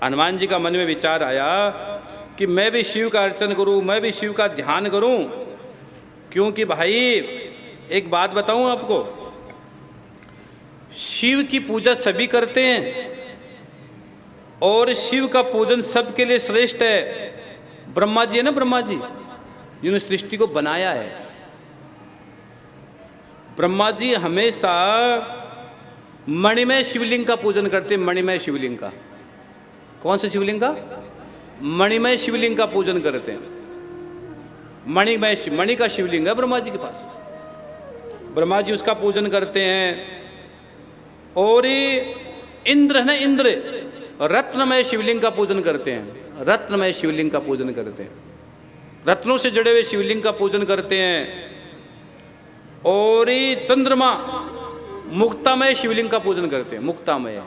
हनुमान जी का मन में विचार आया कि मैं भी शिव का अर्चन करूं, मैं भी शिव का ध्यान करूं। क्योंकि भाई एक बात बताऊं आपको, शिव की पूजा सभी करते हैं और शिव का पूजन सबके लिए श्रेष्ठ है। ब्रह्मा जी है ना, ब्रह्मा जी जिन्होंने सृष्टि को बनाया है, ब्रह्मा जी हमेशा मणिमय शिवलिंग का पूजन करते हैं। मणिमय शिवलिंग का, कौन से शिवलिंग का? मणिमय शिवलिंग का पूजन करते हैं। मणि का शिवलिंग है ब्रह्मा जी के पास, ब्रह्मा जी उसका पूजन करते हैं। और इंद्र है ना, इंद्र रत्नमय शिवलिंग का पूजन करते हैं। रत्नमय शिवलिंग का पूजन करते हैं, रत्नों से जुड़े हुए शिवलिंग का पूजन करते हैं। और चंद्रमा मुक्तामय शिवलिंग का पूजन करते हैं। मुक्तामय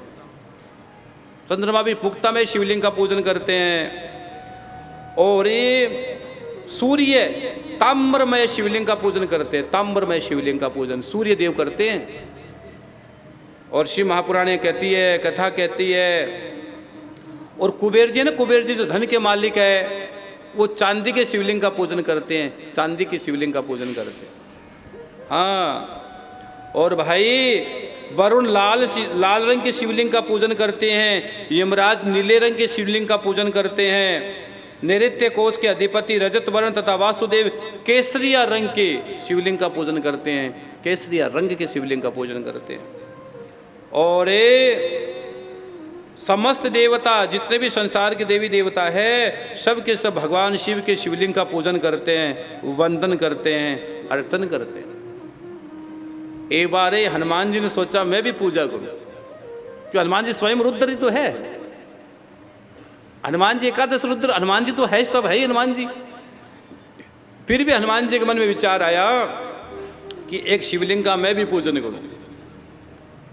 चंद्रमा भी मुक्तामय शिवलिंग का पूजन करते हैं। और सूर्य ताम्रमय शिवलिंग का पूजन करते हैं। ताम्रमय शिवलिंग का पूजन सूर्य देव करते हैं। और शिव महापुराण कहती है, कथा कहती है। और कुबेर जी है ना, कुबेर जी जो धन के मालिक है, वो चांदी के शिवलिंग का पूजन करते हैं। चांदी के शिवलिंग का पूजन करते हैं। हाँ, और भाई वरुण लाल रंग के शिवलिंग का पूजन करते हैं। यमराज नीले रंग के शिवलिंग का पूजन करते हैं। नैऋत्य कोश के अधिपति रजत वर्ण तथा वासुदेव केसरिया रंग के शिवलिंग का पूजन करते हैं। केसरिया रंग के शिवलिंग का पूजन करते हैं। और समस्त देवता, जितने भी संसार के देवी देवता है, सब के सब भगवान शिव के शिवलिंग का पूजन करते हैं, वंदन करते हैं, अर्चन करते हैं। एक बार हनुमान जी ने सोचा मैं भी पूजा करूं, क्योंकि हनुमान जी स्वयं रुद्र ही तो है। हनुमान जी एकादश रुद्र, हनुमान जी तो है, सब है हनुमान जी। फिर भी हनुमान जी के मन में विचार आया कि एक शिवलिंग का मैं भी पूजन करूं।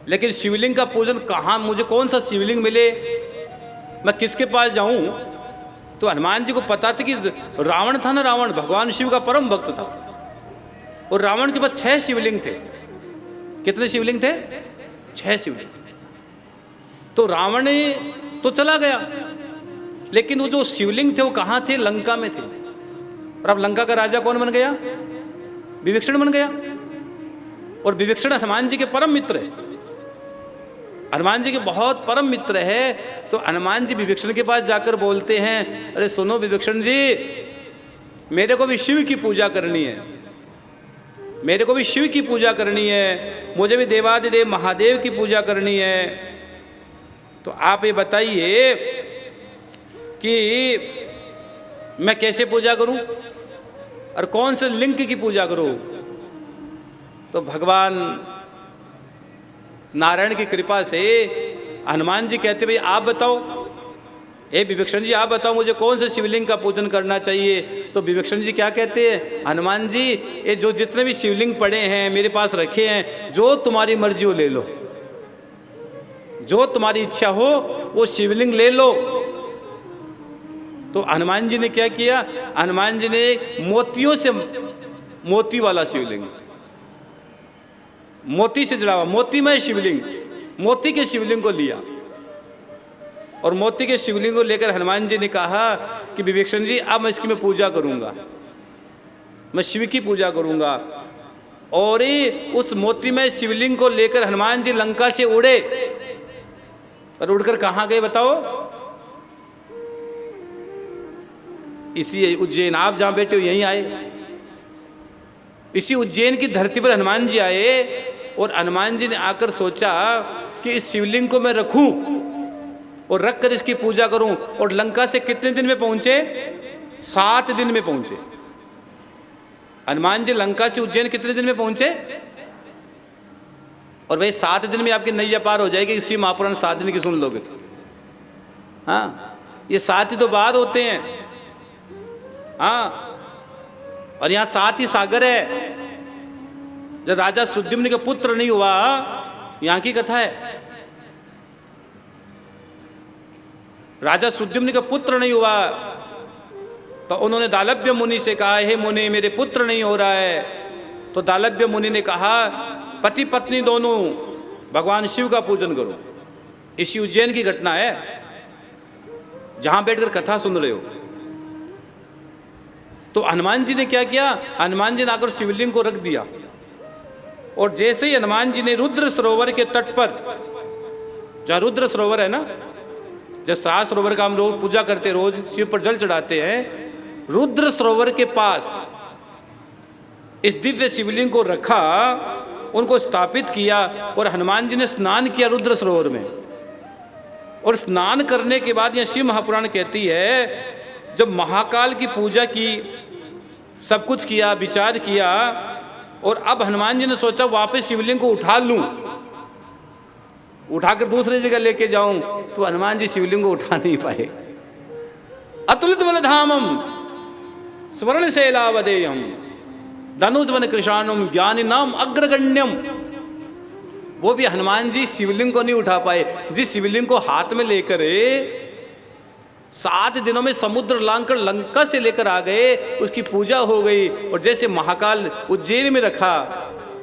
लेकिन शिवलिंग का पूजन कहाँ, मुझे कौन सा शिवलिंग मिले, मैं किसके पास जाऊं? तो हनुमान जी को पता था कि रावण था ना, रावण भगवान शिव का परम भक्त था। और रावण के पास 6 शिवलिंग थे। कितने शिवलिंग थे? 6 शिवलिंग। तो रावण तो चला गया, लेकिन वो जो शिवलिंग थे वो कहाँ थे? लंका में थे। और अब लंका का राजा कौन बन गया? विभीषण बन गया। और विभीषण हनुमान जी के परम मित्र है, हनुमान जी के बहुत परम मित्र है। तो हनुमान जी विभीषण के पास जाकर बोलते हैं, अरे सुनो विभीषण जी, मेरे को भी शिव की पूजा करनी है, मेरे को भी शिव की पूजा करनी है, मुझे भी देवादिदेव महादेव की पूजा करनी है। तो आप ये बताइए कि मैं कैसे पूजा करूं और कौन से लिंग की पूजा करूं? तो भगवान नारायण की कृपा से हनुमान जी कहते, भाई आप बताओ, हे विभीषण जी आप बताओ मुझे कौन से शिवलिंग का पूजन करना चाहिए। तो विभीषण जी क्या कहते हैं, हनुमान जी ये जो जितने भी शिवलिंग पड़े हैं मेरे पास रखे हैं, जो तुम्हारी मर्जी हो ले लो, जो तुम्हारी इच्छा हो वो शिवलिंग ले लो। तो हनुमान जी ने क्या किया, हनुमान जी ने मोतियों से, मोती वाला शिवलिंग, मोती से जुड़ा हुआ मोतीमय शिवलिंग, मोती के शिवलिंग को लिया। और मोती के शिवलिंग को लेकर हनुमान जी ने कहा कि विभीषण जी अब मैं इसकी मैं पूजा करूंगा, मैं शिव की पूजा करूंगा। और उस मोतीमय शिवलिंग को लेकर हनुमान जी लंका से उड़े। और उड़कर कहाँ गए बताओ? इसी उज्जैन, आप जहां बैठे हो यहीं आए। इसी उज्जैन की धरती पर हनुमान जी आए। और हनुमान जी ने आकर सोचा कि इस शिवलिंग को मैं रखूं और रख कर इसकी पूजा करूं। और लंका से कितने दिन में पहुंचे? 7 दिन में पहुंचे। हनुमान जी लंका से उज्जैन कितने दिन में पहुंचे? और भाई 7 दिन में आपकी नैया पार हो जाएगी। इसी महापुराण 7 दिन की सुन लोगे तो। हाँ, ये 7 ही तो बाद होते हैं। हाँ, और यहाँ 7 ही सागर है। जब राजा सुद्युम्न का पुत्र नहीं हुआ, यहाँ की कथा है, राजा सुद्युम्न का पुत्र नहीं हुआ तो उन्होंने दालभ्य मुनि से कहा, हे मुनि मेरे पुत्र नहीं हो रहा है। तो दालभ्य मुनि ने कहा, पति पत्नी दोनों भगवान शिव का पूजन करो। इसी उज्जैन की घटना है। जहां बैठकर कथा सुन रहे हो। तो हनुमान जी ने क्या किया, हनुमान जी ने आकर शिवलिंग को रख दिया, और जैसे ही हनुमान जी ने रुद्र सरोवर के तट पर, जहाँ रुद्र सरोवर है ना, जब सहस्त्र सरोवर का हम लोग पूजा करते, रोज शिव पर जल चढ़ाते हैं, रुद्र सरोवर के पास इस दिव्य शिवलिंग को रखा, उनको स्थापित किया, और हनुमान जी ने स्नान किया रुद्र सरोवर में। और स्नान करने के बाद यह शिव महापुराण कहती है, जब महाकाल की पूजा की, सब कुछ किया, विचार किया, और अब हनुमान जी ने सोचा वापस शिवलिंग को उठा लूं, उठाकर दूसरी जगह लेके जाऊं, तो हनुमान जी शिवलिंग को उठा नहीं पाए। अतुलित बलधामम स्वर्ण शैलावदेयम धनुष वन कृशाणम ज्ञानी नाम अग्रगण्यम। वो भी हनुमान जी शिवलिंग को नहीं उठा पाए। जिस शिवलिंग को हाथ में लेकर 7 दिनों में समुद्र लांघकर लंका से लेकर आ गए, उसकी पूजा हो गई, और जैसे महाकाल उज्जैन में रखा,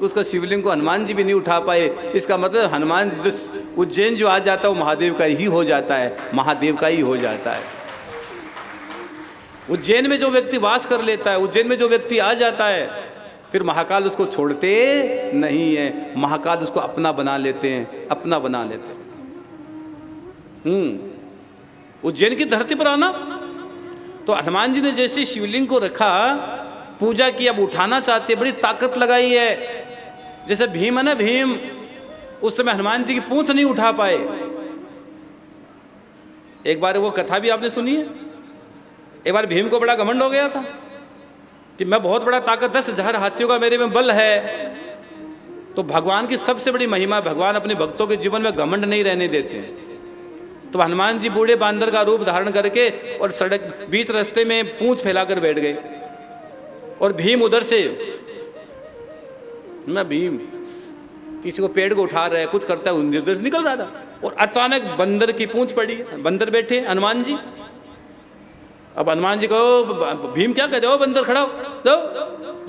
उसका शिवलिंग को हनुमान जी भी नहीं उठा पाए। इसका मतलब हनुमान जी जो उज्जैन जो आ जाता है वो महादेव का ही हो जाता है, महादेव का ही हो जाता है। उज्जैन में जो व्यक्ति वास कर लेता है, उज्जैन में जो व्यक्ति आ जाता है, फिर महाकाल उसको छोड़ते नहीं है, महाकाल उसको अपना बना लेते हैं, अपना बना लेते हैं। उज्जैन की धरती पर आना, तो हनुमान जी ने जैसे शिवलिंग को रखा, पूजा की, अब उठाना चाहते, बड़ी ताकत लगाई है। जैसे भीम है ना, भीम, उस समय हनुमान जी की पूंछ नहीं उठा पाए। एक बार वो कथा भी आपने सुनी है। एक बार भीम को बड़ा घमंड हो गया था कि मैं बहुत बड़ा ताकत, 10,000 हाथियों का मेरे में बल है। तो भगवान की सबसे बड़ी महिमा, भगवान अपने भक्तों के जीवन में घमंड नहीं रहने देते हैं। तो हनुमान जी बूढ़े बांदर का रूप धारण करके और सड़क बीच रास्ते में पूंछ फैलाकर बैठ गए, और भीम उधर से, मैं भीम किसी को पेड़ को उठा रहा है, कुछ करता है, उधर से निकल रहा था, और अचानक बंदर की पूंछ पड़ी, बंदर बैठे हनुमान जी। अब हनुमान जी को भीम क्या कहते हो, बंदर खड़ा हो दो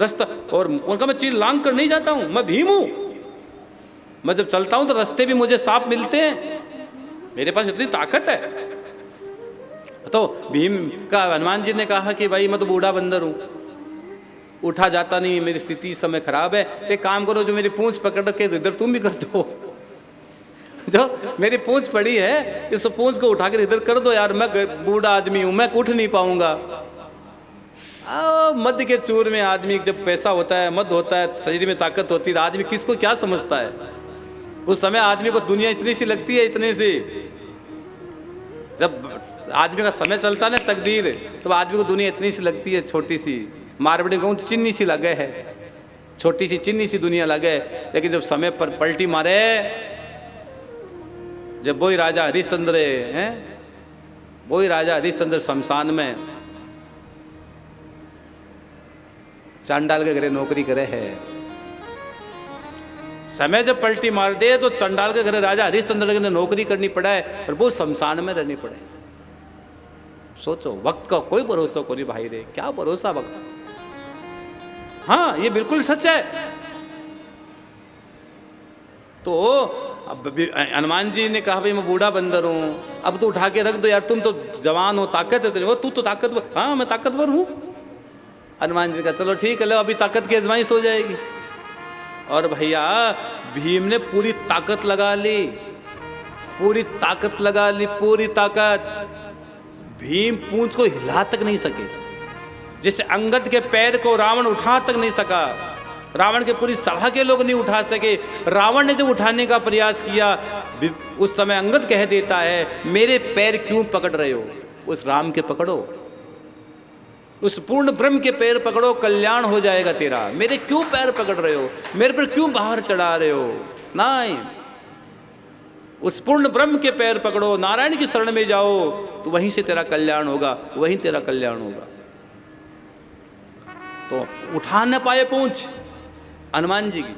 रास्ता, और उनका मैं चील लांग कर नहीं जाता हूं, मैं भीम हूं, मैं जब चलता हूं तो रास्ते भी मुझे सांप मिलते हैं, मेरे पास इतनी ताकत है। तो भीम का हनुमान जी ने कहा कि भाई मैं तो बूढ़ा बंदर हूं, उठा जाता नहीं, मेरी स्थिति इस समय खराब है, एक काम करो, जो मेरी पूंछ पकड़ के इधर तुम भी कर दो, जो मेरी पूंछ पड़ी है इस पूंछ को उठाकर इधर कर दो यार, मैं बूढ़ा आदमी हूं, मैं उठ नहीं पाऊंगा। मध्य के चूर में आदमी जब पैसा होता है, मद होता है, शरीर में ताकत होती है, आदमी किसको क्या समझता है। उस समय आदमी को दुनिया इतनी सी लगती है, इतने से जब आदमी का समय चलता है ना, तकदीर, तो आदमी को दुनिया इतनी सी लगती है, छोटी सी, मारवाड़ी कहूँ तो चिन्नी सी लगे है, छोटी सी चिन्नी सी दुनिया लगे। लेकिन जब समय पर पलटी मारे, जब वही राजा हरिश्चंद्र हैं, वही राजा हरिश्चंद्र शमशान में चांडाल के घरे नौकरी करे है, समय जब पलटी मार दे तो चंडाल के घरे राजा हरिश्चंद्र ने नौकरी करनी पड़ा है, और वो शमशान में रहनी पड़े। सोचो, वक्त का कोई भरोसा को नहीं भाई रे, क्या भरोसा वक्त। हाँ, ये बिल्कुल सच है। तो अब हनुमान जी ने कहा भाई मैं बूढ़ा बंदर हूं, अब तो उठा के रख दो यार, तुम तो जवान हो, ताकत है तेरे, वो तू तो ताकतवर, हाँ मैं ताकतवर हूं। हनुमान जी का चलो ठीक है, लो अभी ताकत की आजमाइश हो जाएगी। और भैया भीम ने पूरी ताकत लगा ली, पूरी ताकत लगा ली, पूरी ताकत। भीम पूंछ को हिला तक नहीं सके, जैसे अंगद के पैर को रावण उठा तक नहीं सका, रावण के पूरी सभा के लोग नहीं उठा सके। रावण ने जब उठाने का प्रयास किया, उस समय अंगद कह देता है मेरे पैर क्यों पकड़ रहे हो, उस राम के पकड़ो, उस पूर्ण ब्रह्म के पैर पकड़ो, कल्याण हो जाएगा तेरा। मेरे क्यों पैर पकड़ रहे हो, मेरे पर क्यों बाहर चढ़ा रहे हो, नहीं, उस पूर्ण ब्रह्म के पैर पकड़ो, नारायण की शरण में जाओ, तो वहीं से तेरा कल्याण होगा, वहीं तेरा कल्याण होगा। तो उठा न पाए पूंछ हनुमान जी की,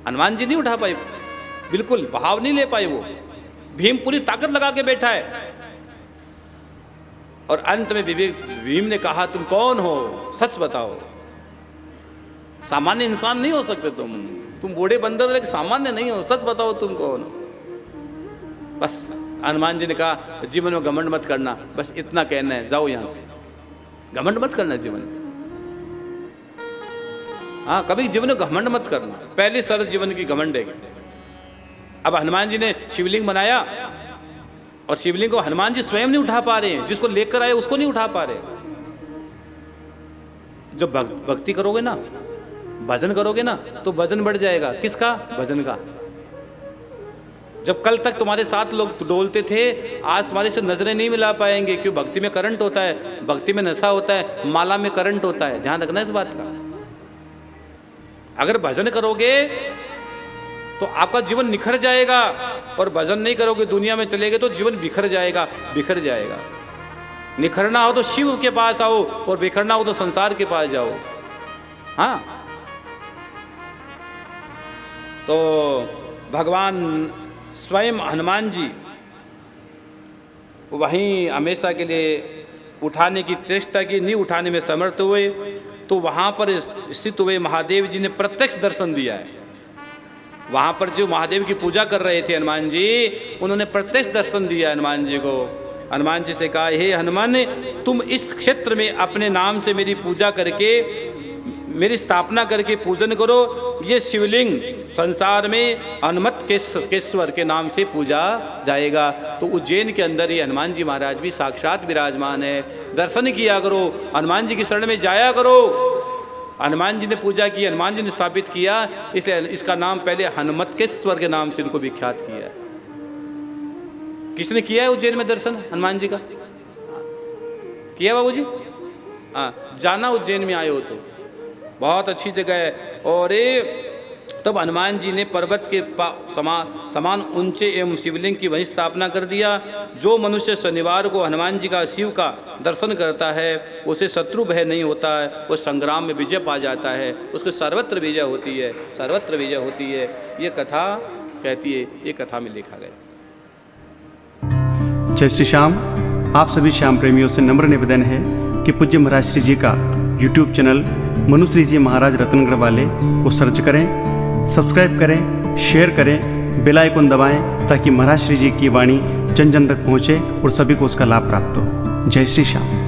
हनुमान जी नहीं उठा पाए, बिल्कुल भाव नहीं ले पाए वो। भीम पूरी ताकत लगा के बैठा है, और अंत में भीम ने कहा तुम कौन हो, सच बताओ। सामान्य इंसान नहीं हो सकते तुम बूढ़े बंदर, लेकिन सामान्य नहीं हो, सच बताओ तुम कौन हो। बस हनुमान जी ने कहा जीवन में घमंड मत करना, बस इतना कहना है, जाओ यहाँ से, घमंड मत करना जीवन में। हाँ, कभी जीवन में घमंड मत करना, पहली शर्त जीवन की घमंड है। अब हनुमान जी ने शिवलिंग बनाया और शिवलिंग को हनुमान जी स्वयं नहीं उठा पा रहे हैं, जिसको लेकर आए उसको नहीं उठा पा रहे। जब भक्ति करोगे ना, भजन करोगे ना, तो वजन बढ़ जाएगा। किसका? भजन का। जब कल तक तुम्हारे साथ लोग डोलते थे, आज तुम्हारे से नजरें नहीं मिला पाएंगे, क्यों? भक्ति में करंट होता है, भक्ति में नशा होता है, माला में करंट होता है। ध्यान रखना इस बात का। अगर भजन करोगे तो आपका जीवन निखर जाएगा, और भजन नहीं करोगे, दुनिया में चलेगे तो जीवन बिखर जाएगा, बिखर जाएगा। निखरना हो तो शिव के पास आओ, और बिखरना हो तो संसार के पास जाओ। हाँ, तो भगवान स्वयं हनुमान जी वहीं हमेशा के लिए उठाने की चेष्टा की, नहीं उठाने में समर्थ हुए, तो वहाँ पर स्थित हुए महादेव जी ने प्रत्यक्ष दर्शन दिया है। वहाँ पर जो महादेव की पूजा कर रहे थे हनुमान जी, उन्होंने प्रत्यक्ष दर्शन दिया हनुमान जी को। हनुमान जी से कहा, हे हनुमान, तुम इस क्षेत्र में अपने नाम से मेरी पूजा करके, मेरी स्थापना करके पूजन करो। ये शिवलिंग संसार में हनुमत केश्वर के नाम से पूजा जाएगा। तो उज्जैन के अंदर ये हनुमान जी महाराज भी साक्षात विराजमान है। दर्शन किया करो, हनुमान जी की शरण में जाया करो। हनुमान जी ने पूजा की, हनुमान जी ने स्थापित किया, इसलिए इसका नाम पहले हनुमत केश्वर के नाम से इनको विख्यात किया है। किसने किया है उज्जैन में दर्शन हनुमान जी का? किया बाबू जी? हाँ, जाना उज्जैन में आए हो तो बहुत अच्छी जगह है। और तब हनुमान जी ने पर्वत के समान ऊंचे एवं शिवलिंग की वहीं स्थापना कर दिया। जो मनुष्य शनिवार को हनुमान जी का, शिव का दर्शन करता है, उसे शत्रु भय नहीं होता है, वो संग्राम में विजय पा जाता है, उसको सर्वत्र विजय होती है, सर्वत्र विजय होती है। ये कथा कहती है, ये कथा में लिखा गया। जय श्री श्याम। आप सभी श्याम प्रेमियों से नम्र निवेदन है कि पूज्य महाराज श्री जी का YouTube चैनल मनुश्री जी महाराज रत्नगढ़ वाले को सर्च करें, सब्सक्राइब करें, शेयर करें, बेल आइकन दबाएं, ताकि महाराज श्री जी की वाणी जन जन तक पहुँचे और सभी को उसका लाभ प्राप्त हो। जय श्री श्याम।